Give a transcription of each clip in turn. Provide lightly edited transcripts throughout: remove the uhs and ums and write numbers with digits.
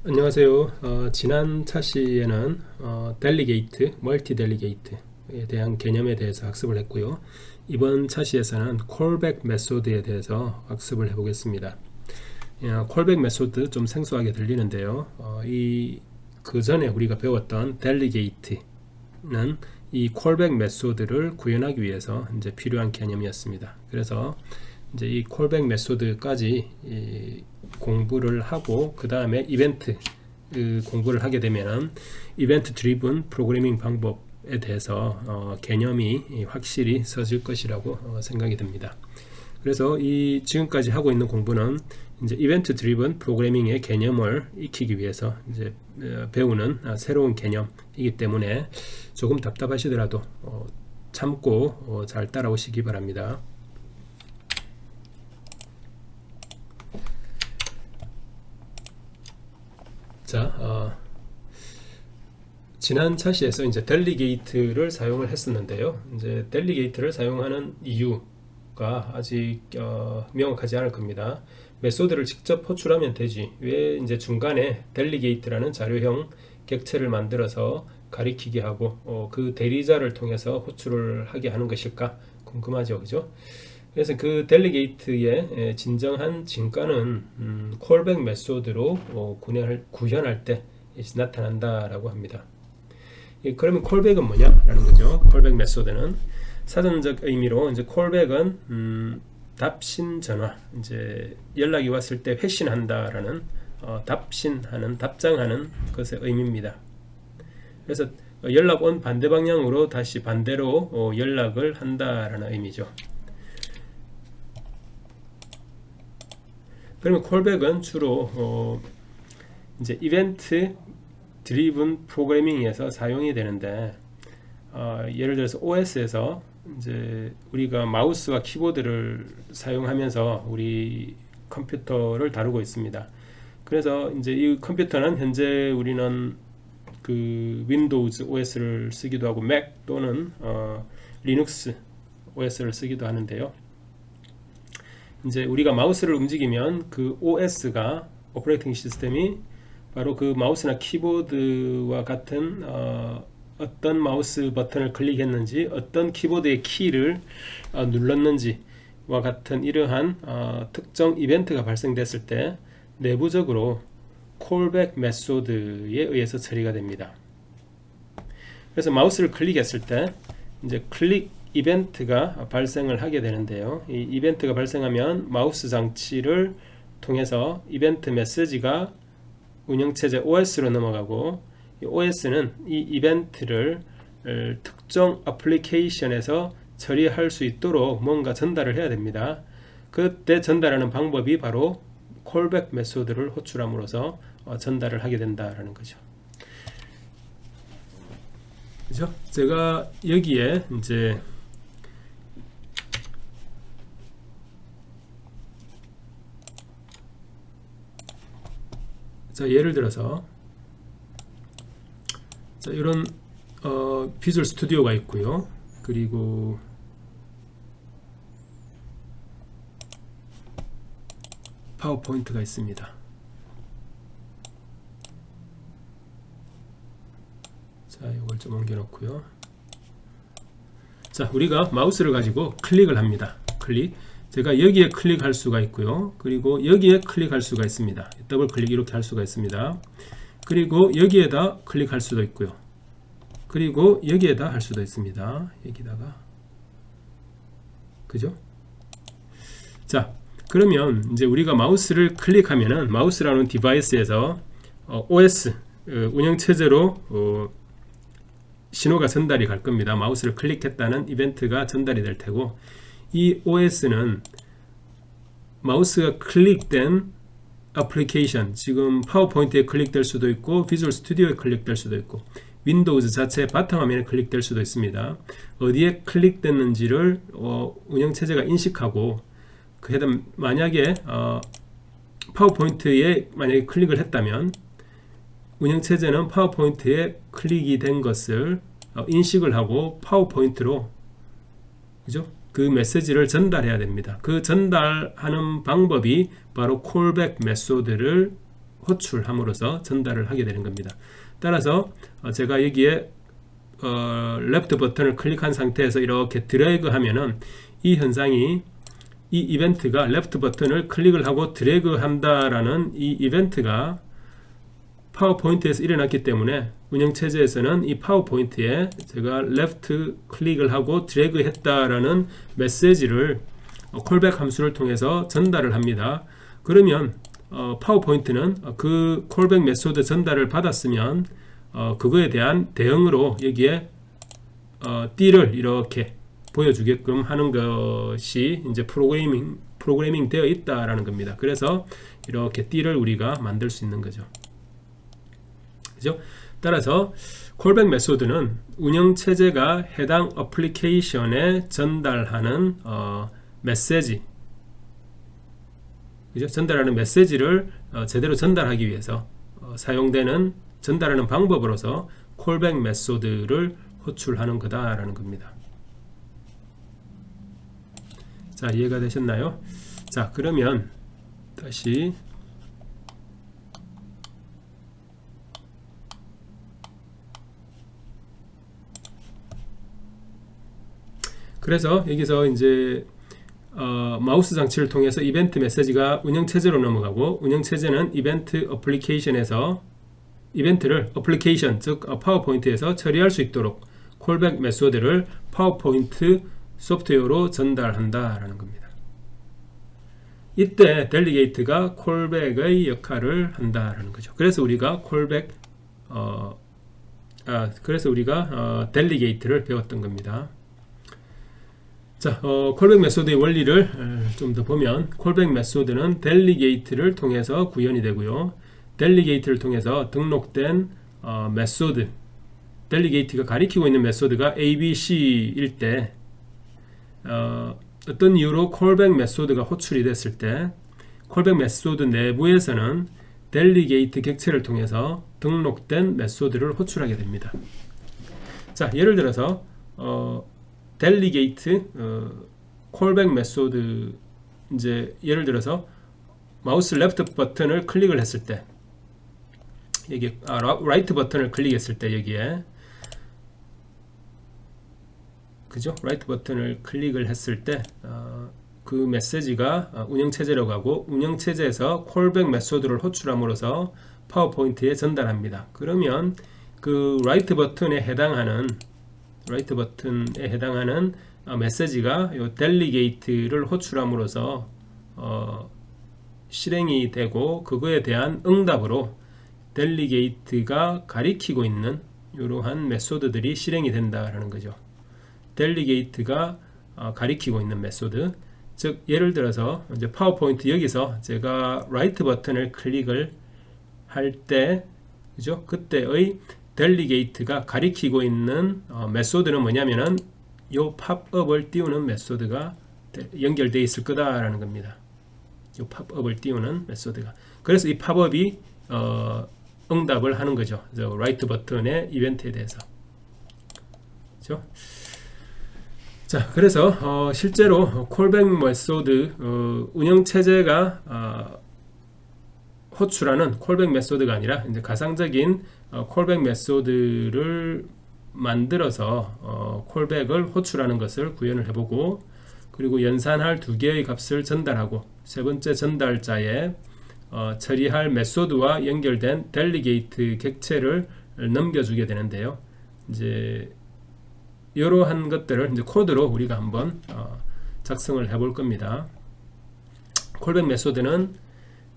안녕하세요. 지난 차시에는 델리게이트, 멀티 델리게이트에 대한 개념에 대해서 학습을 했고요. 이번 차시에서는 콜백 메소드에 대해서 학습을 해보겠습니다. 콜백 메소드 좀 생소하게 들리는데요. 그 전에 우리가 배웠던 델리게이트는 이 콜백 메소드를 구현하기 위해서 이제 필요한 개념이었습니다. 그래서 이제 이 콜백 메소드까지 공부를 하고 그 다음에 이벤트 공부를 하게 되면 이벤트 드리븐 프로그래밍 방법에 대해서 개념이 확실히 서질 것이라고 생각이 듭니다. 그래서 이 지금까지 하고 있는 공부는 이제 이벤트 드리븐 프로그래밍의 개념을 익히기 위해서 이제 배우는 새로운 개념이기 때문에 조금 답답하시더라도 참고 잘 따라오시기 바랍니다. 자, 지난 차시에서 이제 델리게이트를 사용을 했었는데요. 이제 델리게이트를 사용하는 이유가 아직 명확하지 않을 겁니다. 메소드를 직접 호출하면 되지 왜 이제 중간에 델리게이트라는 자료형 객체를 만들어서 가리키게 하고 그 대리자를 통해서 호출을 하게 하는 것일까 궁금하죠, 그죠? 그래서 그 델리게이트의 진정한 진가는 콜백 메소드로 구현할 때 나타난다라고 합니다. 그러면 콜백은 뭐냐라는 거죠. 콜백 메소드는 사전적 의미로 이제 콜백은 답신 전화, 이제 연락이 왔을 때 회신한다라는 답신하는, 답장하는 것의 의미입니다. 그래서 연락 온 반대 방향으로 다시 반대로 연락을 한다라는 의미죠. 그러면 콜백은 주로 이제 이벤트 드리븐 프로그래밍에서 사용이 되는데 예를 들어서 OS에서 이제 우리가 마우스와 키보드를 사용하면서 우리 컴퓨터를 다루고 있습니다. 그래서 이제 이 컴퓨터는 현재 우리는 그 윈도우즈 OS를 쓰기도 하고 맥 또는 리눅스 OS를 쓰기도 하는데요. 이제 우리가 마우스를 움직이면 그 OS가 오퍼레이팅 시스템이 바로 그 마우스나 키보드와 같은 어떤 마우스 버튼을 클릭했는지 어떤 키보드의 키를 눌렀는지와 같은 이러한 특정 이벤트가 발생됐을 때 내부적으로 콜백 메소드에 의해서 처리가 됩니다. 그래서 마우스를 클릭했을 때 이제 클릭 이벤트가 발생을 하게 되는데요. 이 이벤트가 발생하면 마우스 장치를 통해서 이벤트 메시지가 운영체제 OS로 넘어가고 이 OS는 이 이벤트를 특정 애플리케이션에서 처리할 수 있도록 뭔가 전달을 해야 됩니다. 그때 전달하는 방법이 바로 콜백 메소드를 호출함으로써 전달을 하게 된다라는 거죠. 그죠? 제가 여기에 이제 자, 예를 들어서 자, 이런 비주얼 스튜디오가 있고요. 그리고 파워포인트가 있습니다. 자, 이걸 좀 옮겨 놓고요. 자, 우리가 마우스를 가지고 클릭을 합니다. 클릭. 제가 여기에 클릭할 수가 있고요. 그리고 여기에 클릭할 수가 있습니다. 더블 클릭 이렇게 할 수가 있습니다. 그리고 여기에다 클릭할 수도 있고요. 그리고 여기에다 할 수도 있습니다. 여기다가. 그죠? 자, 그러면 이제 우리가 마우스를 클릭하면은 마우스라는 디바이스에서 OS 운영체제로 신호가 전달이 갈 겁니다. 마우스를 클릭했다는 이벤트가 전달이 될 테고 이 OS는 마우스가 클릭된 애플리케이션, 지금 파워포인트에 클릭될 수도 있고 비주얼 스튜디오에 클릭될 수도 있고 윈도우즈 자체 바탕화면에 클릭될 수도 있습니다. 어디에 클릭됐는지를 운영체제가 인식하고 그다음 만약에 파워포인트에 만약에 클릭을 했다면 운영체제는 파워포인트에 클릭이 된 것을 인식을 하고 파워포인트로, 그죠? 그 메시지를 전달해야 됩니다. 그 전달하는 방법이 바로 콜백 메소드를 호출함으로써 전달을 하게 되는 겁니다. 따라서 제가 여기에 레프트 버튼을 클릭한 상태에서 이렇게 드래그 하면은 이 현상이, 이 이벤트가 레프트 버튼을 클릭을 하고 드래그 한다라는 이 이벤트가 파워포인트에서 일어났기 때문에 운영체제에서는 이 파워포인트에 제가 레프트 클릭을 하고 드래그 했다라는 메시지를 콜백 함수를 통해서 전달을 합니다. 그러면 파워포인트는 그 콜백 메소드 전달을 받았으면 그거에 대한 대응으로 여기에 띠를 이렇게 보여주게끔 하는 것이 이제 프로그래밍 되어 있다라는 겁니다. 그래서 이렇게 띠를 우리가 만들 수 있는 거죠. 그죠? 따라서 콜백 메소드는 운영체제가 해당 어플리케이션에 전달하는 메시지, 그죠? 전달하는 메시지를 제대로 전달하기 위해서 사용되는 전달하는 방법으로서 콜백 메소드를 호출하는 거다라는 겁니다. 자, 이해가 되셨나요? 자, 그러면 다시 그래서 여기서 이제 마우스 장치를 통해서 이벤트 메시지가 운영체제로 넘어가고 운영체제는 이벤트 어플리케이션에서 이벤트를 어플리케이션, 즉 파워포인트에서 처리할 수 있도록 콜백 메소드를 파워포인트 소프트웨어로 전달한다라는 겁니다. 이때 델리게이트가 콜백의 역할을 한다라는 거죠. 그래서 우리가 델리게이트를 배웠던 겁니다. 자, 콜백 메소드의 원리를 좀 더 보면 콜백 메소드는 델리게이트를 통해서 구현이 되고요. 델리게이트를 통해서 등록된 메소드, 델리게이트가 가리키고 있는 메소드가 ABC일 때 어떤 이유로 콜백 메소드가 호출이 됐을 때 콜백 메소드 내부에서는 델리게이트 객체를 통해서 등록된 메소드를 호출하게 됩니다. 자, 예를 들어서 델리게이트 콜백 메소드, 이제 예를 들어서 마우스 레프트 버튼을 클릭을 했을 때 여기 라이트 버튼을 클릭했을 때 여기에, 그죠? 라이트 버튼을 클릭을 했을 때 그 메시지가 운영체제로 가고 운영체제에서 콜백 메소드를 호출함으로써 파워포인트에 전달합니다. 그러면 그 라이트 버튼에 해당하는 메시지가 요 델리게이트를 호출함으로써 실행이 되고 그거에 대한 응답으로 델리게이트가 가리키고 있는 이러한 메소드들이 실행이 된다라는 거죠. 델리게이트가 가리키고 있는 메소드, 즉 예를 들어서 이제 파워포인트 여기서 제가 라이트 버튼을 클릭을 할 때, 그죠? 그때의 델리게이트가 가리키고 있는 메소드는 뭐냐면은 요 팝업을 띄우는 메소드가 연결되어 있을 거다라는 겁니다. 요 팝업을 띄우는 메소드가. 그래서 이 팝업이 응답을 하는 거죠. 라이트 버튼의 이벤트에 대해서. 그렇죠? 자, 그래서 실제로 콜백 메소드 운영체제가 호출하는 콜백 메소드가 아니라 이제 가상적인 콜백 메소드를 만들어서 콜백을 호출하는 것을 구현을 해보고, 그리고 연산할 두 개의 값을 전달하고 세 번째 전달자에 처리할 메소드와 연결된 델리게이트 객체를 넘겨주게 되는데요. 이제 이러한 것들을 이제 코드로 우리가 한번 작성을 해볼 겁니다. 콜백 메소드는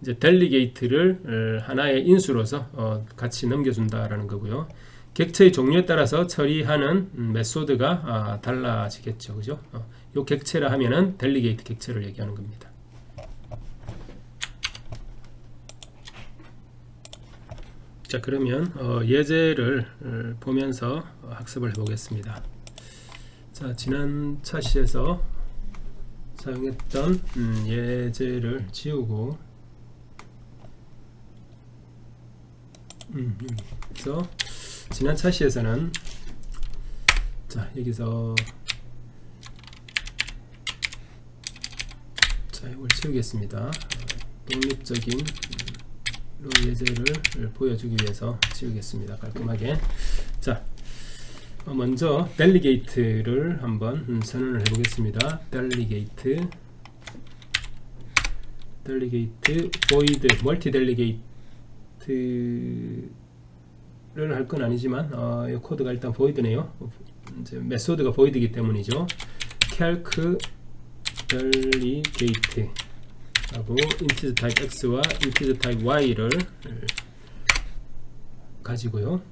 이제 델리게이트를 하나의 인수로서 같이 넘겨준다라는 거고요. 객체의 종류에 따라서 처리하는 메소드가 달라지겠죠, 그죠? 요 객체라 하면은 델리게이트 객체를 얘기하는 겁니다. 자, 그러면 예제를 보면서 학습을 해보겠습니다. 자, 지난 차시에서 사용했던 예제를 지우고 그래서 지난 차시에서는 자, 여기서 자, 이걸 지우겠습니다. 독립적인 예제를 보여주기 위해서 지우겠습니다. 깔끔하게. 자, 먼저 델리게이트를 한번 선언을 해보겠습니다. 델리게이트 void 멀티 델리게이트를 할 건 아니지만 이 코드가 일단 void네요. 이제 메소드가 void이기 때문이죠. calc delegate 하고 integer type x와 integer type y를 가지고요.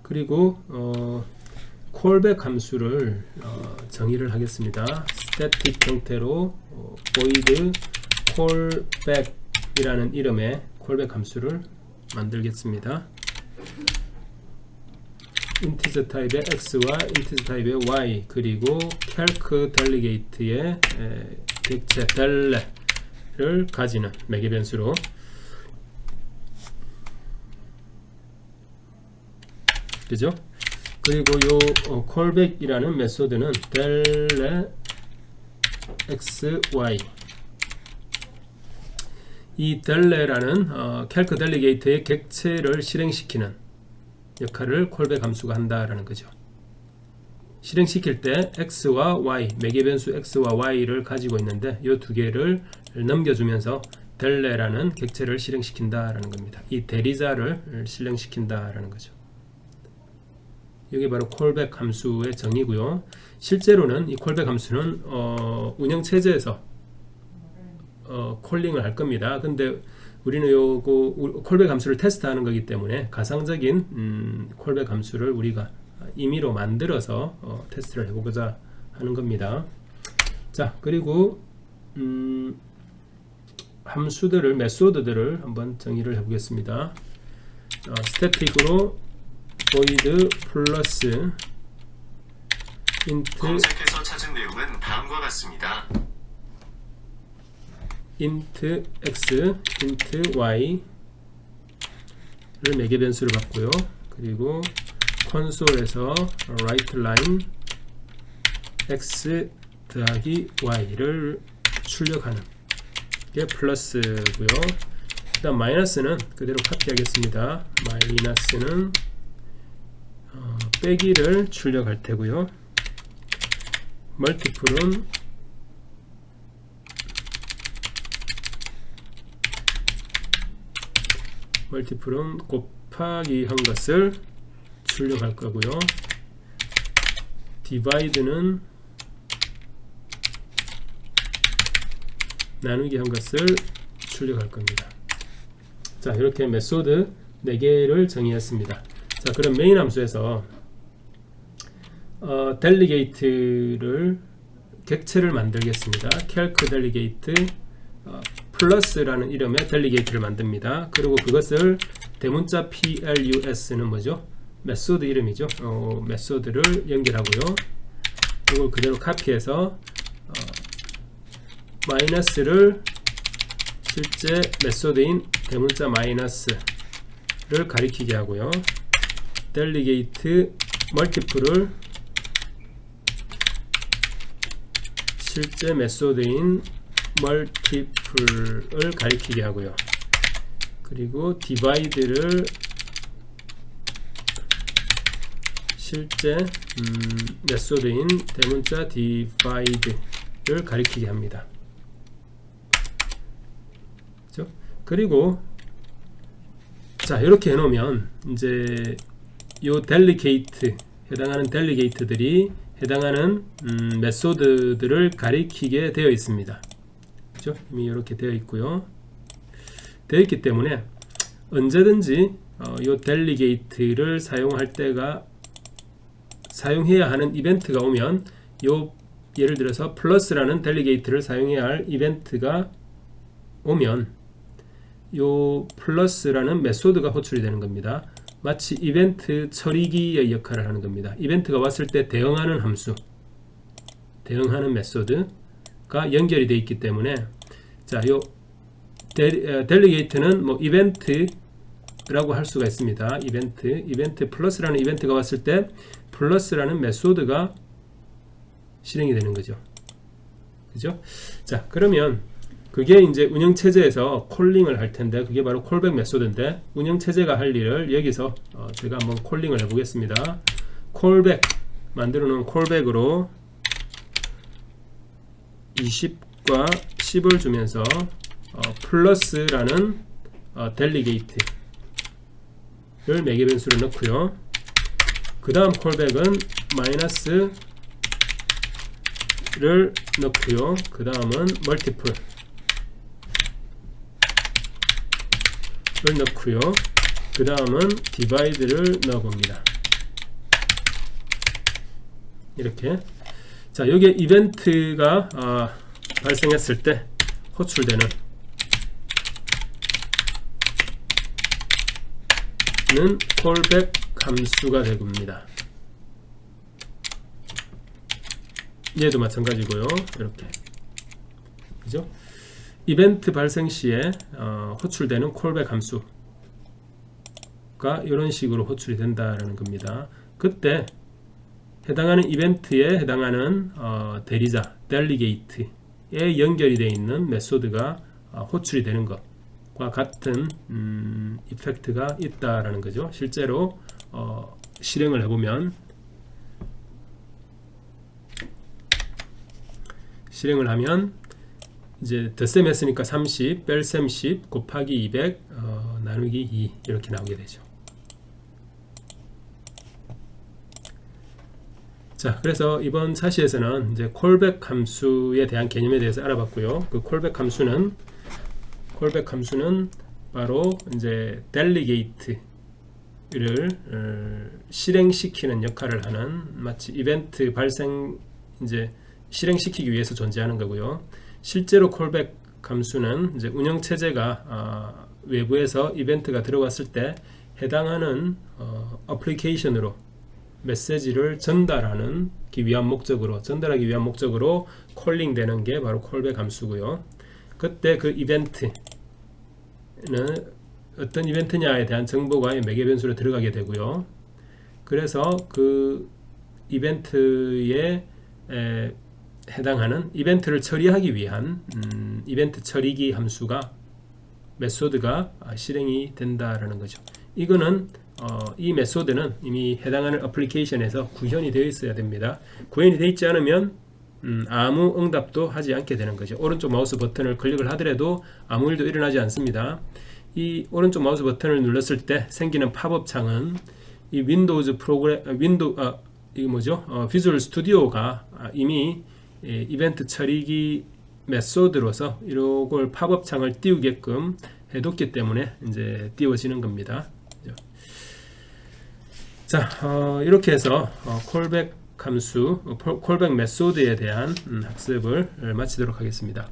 그리고 callback 함수를 정의를 하겠습니다. static 형태로 void callback 이라는 이름의 callback 함수를 만들겠습니다. integer 타입의 x와 integer 타입의 y 그리고 calc delegate의 객체 delle를 가지는 매개 변수로 그죠? 그리고 요 callback이라는 메소드는 delle xy 이 delle라는 calc delegate의 객체를 실행시키는 역할을 callback 함수가 한다라는 거죠. 실행시킬 때 x와 y, 매개 변수 x와 y를 가지고 있는데 이 두 개를 넘겨주면서 delle라는 객체를 실행시킨다라는 겁니다. 이 대리자를 실행시킨다라는 거죠. 이게 바로 callback 함수의 정의고요. 실제로는 이 callback 함수는 운영체제에서 콜링을 할 겁니다. 근데 우리는 요거 callback 함수를 테스트하는 거기 때문에 가상적인 callback 함수를 우리가 임의로 만들어서 테스트를 해보고자 하는 겁니다. 자, 그리고 함수들을 메소드들을 한번 정의를 해보겠습니다. 스태틱으로 void 플러스 int 검색해서 찾은 내용은 다음과 같습니다. int x, int y를 매개 변수로 받고요. 그리고 콘솔에서 write line x 더하기 y를 출력하는 게 플러스고요. 일단 마이너스는 그대로 카피하겠습니다. 마이너스는 빼기를 출력할 테고요. 멀티플은 곱하기 한 것을 출력할 거고요. 디바이드는 나누기 한 것을 출력할 겁니다. 자, 이렇게 메소드 4개를 정의했습니다. 자, 그럼 메인 함수에서 delegate를 객체를 만들겠습니다. calc delegate 플러스라는 이름의 delegate를 만듭니다. 그리고 그것을 대문자 plus는 뭐죠? 메소드 이름이죠. 메소드를 연결하고요. 이걸 그대로 카피해서 마이너스를 실제 메소드인 대문자 마이너스를 가리키게 하고요. delegate multiple을 실제 메소드인 multiple을 가리키게 하고요. 그리고 divide를 실제 메소드인 대문자 divide를 가리키게 합니다. 그렇죠? 그리고 자, 이렇게 해놓으면 이제 요 delegate 해당하는 delegate들이 해당하는 메소드들을 가리키게 되어 있습니다. 그렇죠? 이미 이렇게 되어 있고요. 되어 있기 때문에 언제든지 요 delegate를 사용해야 하는 이벤트가 오면 요 예를 들어서 플러스라는 delegate를 사용해야 할 이벤트가 오면 요 플러스라는 메소드가 호출이 되는 겁니다. 마치 이벤트 처리기의 역할을 하는 겁니다. 이벤트가 왔을 때 대응하는 함수, 대응하는 메소드가 연결이 되어 있기 때문에 자, 요 delegate는 뭐 이벤트라고 할 수가 있습니다. 이벤트 플러스라는 이벤트가 왔을 때 플러스라는 메소드가 실행이 되는 거죠. 그죠? 자, 그러면 그게 이제 운영체제에서 콜링을 할 텐데 그게 바로 콜백 메소드인데 운영체제가 할 일을 여기서 제가 한번 콜링을 해보겠습니다. 콜백 만들어 놓은 콜백으로 20과 10을 주면서 플러스라는 델리게이트를 매개 변수를 넣고요. 그 다음 콜백은 마이너스를 넣고요. 그 다음은 멀티플 을 넣고요. 그 다음은 디바이드를 넣어봅니다. 이렇게. 자, 여기에 이벤트가 발생했을 때 호출되는 는 콜백 함수가 되봅니다. 얘도 마찬가지고요. 이렇게. 그죠? 이벤트 발생 시에 호출되는 콜백 함수가 이런 식으로 호출이 된다라는 겁니다. 그때 해당하는 이벤트에 해당하는 대리자, 델리게이트에 연결이 되어 있는 메소드가 호출이 되는 것과 같은 이펙트가 있다라는 거죠. 실제로 실행을 해보면 실행을 하면 이제 덧셈 했으니까 30, 뺄셈 10 곱하기 200 나누기 2 이렇게 나오게 되죠. 자, 그래서 이번 차시에서는 이제 콜백 함수에 대한 개념에 대해서 알아봤고요. 그 콜백 함수는 바로 이제 델리게이트를 실행시키는 역할을 하는 마치 이벤트 발생 이제 실행시키기 위해서 존재하는 거고요. 실제로 콜백 함수는 이제 운영 체제가 외부에서 이벤트가 들어왔을 때 해당하는 어플리케이션으로 메시지를 전달하기 위한 목적으로 콜링 되는 게 바로 콜백 함수고요. 그때 그 이벤트는 어떤 이벤트냐에 대한 정보가 매개 변수로 들어가게 되고요. 그래서 그 이벤트에 해당하는 이벤트를 처리하기 위한 이벤트 처리기 함수가 메소드가 실행이 된다라는 거죠. 이거는 이 메소드는 이미 해당하는 어플리케이션에서 구현이 되어 있어야 됩니다. 구현이 되어 있지 않으면 아무 응답도 하지 않게 되는 거죠. 오른쪽 마우스 버튼을 클릭을 하더라도 아무 일도 일어나지 않습니다. 이 오른쪽 마우스 버튼을 눌렀을 때 생기는 팝업 창은 이 윈도우즈 프로그램 비주얼 스튜디오가 이미 이벤트 처리기 메소드로서 이걸 팝업 창을 띄우게끔 해뒀기 때문에 이제 띄워지는 겁니다. 자, 이렇게 해서 콜백 함수, 콜백 메소드에 대한 학습을 마치도록 하겠습니다.